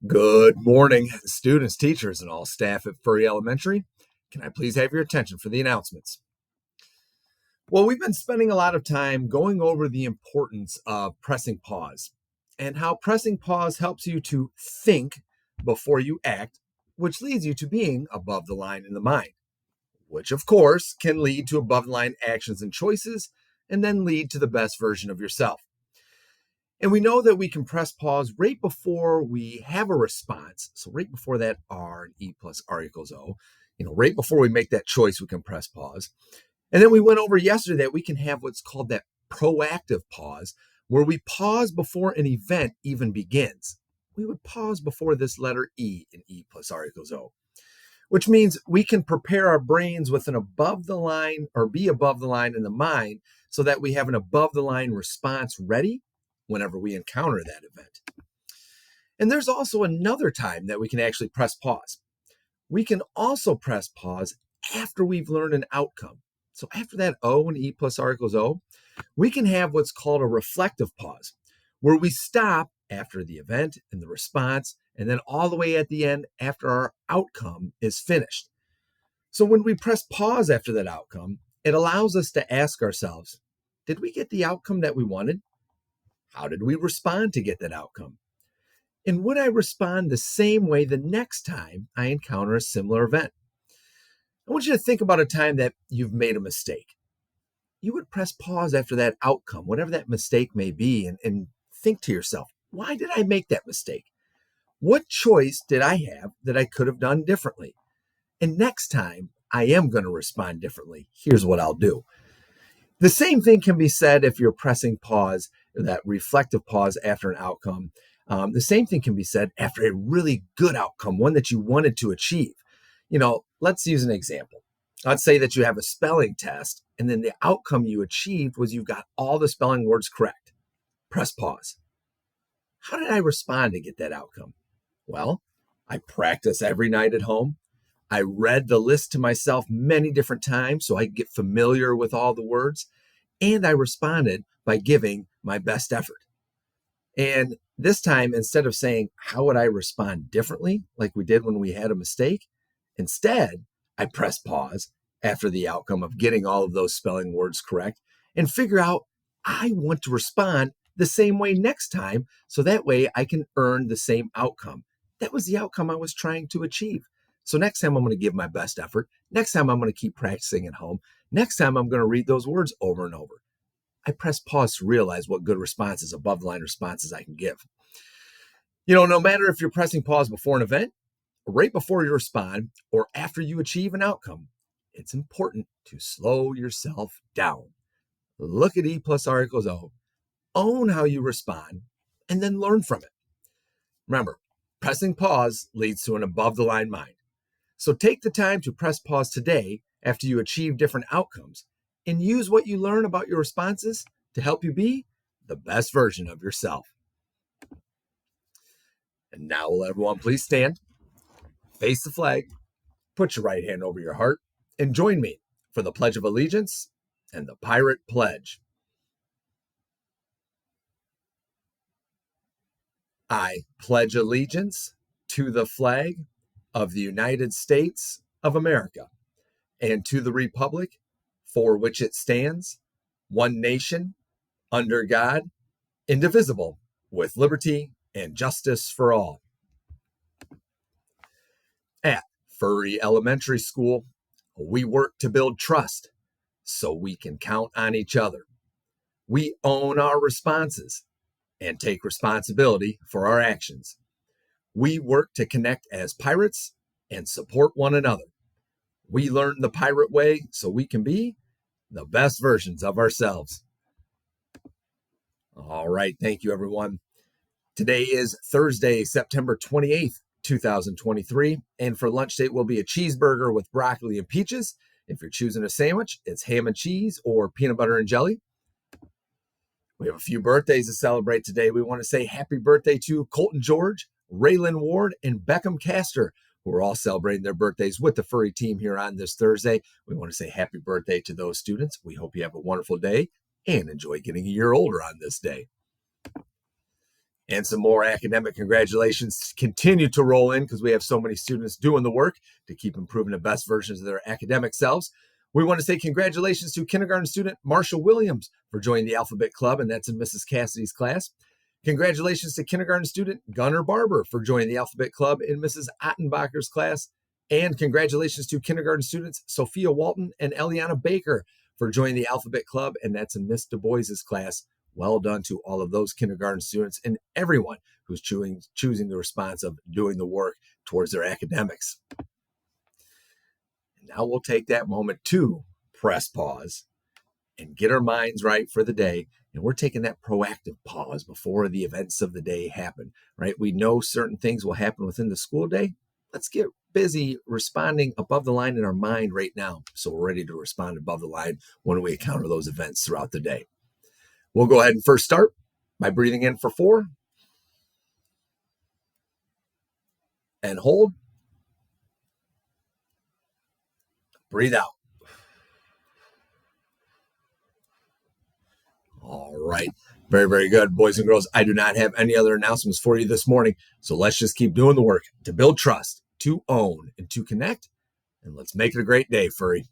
Good morning, students, teachers, and all staff at Furry Elementary. Can I please have your attention for the announcements? Well, we've been spending a lot of time going over the importance of pressing pause and how pressing pause helps you to think before you act, which leads you to being above the line in the mind, which of course can lead to above the line actions and choices and then lead to the best version of yourself. And we know that we can press pause right before we have a response. So right before that R and E plus R equals O, right before we make that choice, we can press pause. And then we went over yesterday that we can have what's called that proactive pause, where we pause before an event even begins. We would pause before this letter E in E plus R equals O, which means we can prepare our brains with an above the line or be above the line in the mind so that we have an above the line response ready whenever we encounter that event. And there's also another time that we can actually press pause. We can also press pause after we've learned an outcome. So after that O and E plus R equals O, we can have what's called a reflective pause, where we stop after the event and the response, and then all the way at the end after our outcome is finished. So when we press pause after that outcome, it allows us to ask ourselves, did we get the outcome that we wanted? How did we respond to get that outcome? And would I respond the same way the next time I encounter a similar event? I want you to think about a time that you've made a mistake. You would press pause after that outcome, whatever that mistake may be, and think to yourself, why did I make that mistake? What choice did I have that I could have done differently? And next time I am going to respond differently. Here's what I'll do. The same thing can be said if you're pressing pause, that reflective pause after an outcome. The same thing can be said after a really good outcome, one that you wanted to achieve. Let's use an example. Let's say that you have a spelling test, and then the outcome you achieved was you got all the spelling words correct. Press pause. How did I respond to get that outcome? Well, I practice every night at home. I read the list to myself many different times so I could get familiar with all the words. And I responded by giving my best effort. And this time, instead of saying, how would I respond differently, like we did when we had a mistake, instead, I press pause after the outcome of getting all of those spelling words correct and figure out I want to respond the same way next time so that way I can earn the same outcome. That was the outcome I was trying to achieve. So next time I'm going to give my best effort. Next time I'm going to keep practicing at home. Next time I'm going to read those words over and over. I press pause to realize what good responses, above the line responses I can give. No matter if you're pressing pause before an event, right before you respond, or after you achieve an outcome, it's important to slow yourself down. Look at E plus R equals O, own how you respond, and then learn from it. Remember, pressing pause leads to an above the line mind. So take the time to press pause today after you achieve different outcomes and use what you learn about your responses to help you be the best version of yourself. And now will everyone please stand, face the flag, put your right hand over your heart, and join me for the Pledge of Allegiance and the Pirate Pledge. I pledge allegiance to the flag of the United States of America and to the republic for which it stands, one nation, under God, indivisible, with liberty and justice for all. At Furry Elementary School, we work to build trust so we can count on each other. We own our responses and take responsibility for our actions. We work to connect as pirates and support one another. We learn the pirate way so we can be the best versions of ourselves. All right, thank you, everyone. Today is Thursday, September 28th, 2023, and for lunch date will be a cheeseburger with broccoli and peaches. If you're choosing a sandwich, it's ham and cheese or peanut butter and jelly. We have a few birthdays to celebrate today. We want to say happy birthday to Colton George, Raylan Ward, and Beckham Castor, who are all celebrating their birthdays with the Furry team here on this Thursday. We want to say happy birthday to those students. We hope you have a wonderful day and enjoy getting a year older on this day. And some more academic congratulations continue to roll in because we have so many students doing the work to keep improving the best versions of their academic selves. We want to say congratulations to kindergarten student Marshall Williams for joining the Alphabet Club, and that's in Mrs. Cassidy's class. Congratulations to kindergarten student Gunnar Barber for joining the Alphabet Club in Mrs. Ottenbacher's class. And congratulations to kindergarten students Sophia Walton and Eliana Baker for joining the Alphabet Club, and that's in Miss Du Bois's class. Well done to all of those kindergarten students and everyone who's choosing the response of doing the work towards their academics. And now we'll take that moment to press pause and get our minds right for the day. And we're taking that proactive pause before the events of the day happen, right? We know certain things will happen within the school day. Let's get busy responding above the line in our mind right now, so we're ready to respond above the line when we encounter those events throughout the day. We'll go ahead and first start by breathing in for 4 and hold. Breathe out. All right. Very, very good, boys and girls. I do not have any other announcements for you this morning, so let's just keep doing the work to build trust, to own, and to connect. And let's make it a great day, Furry.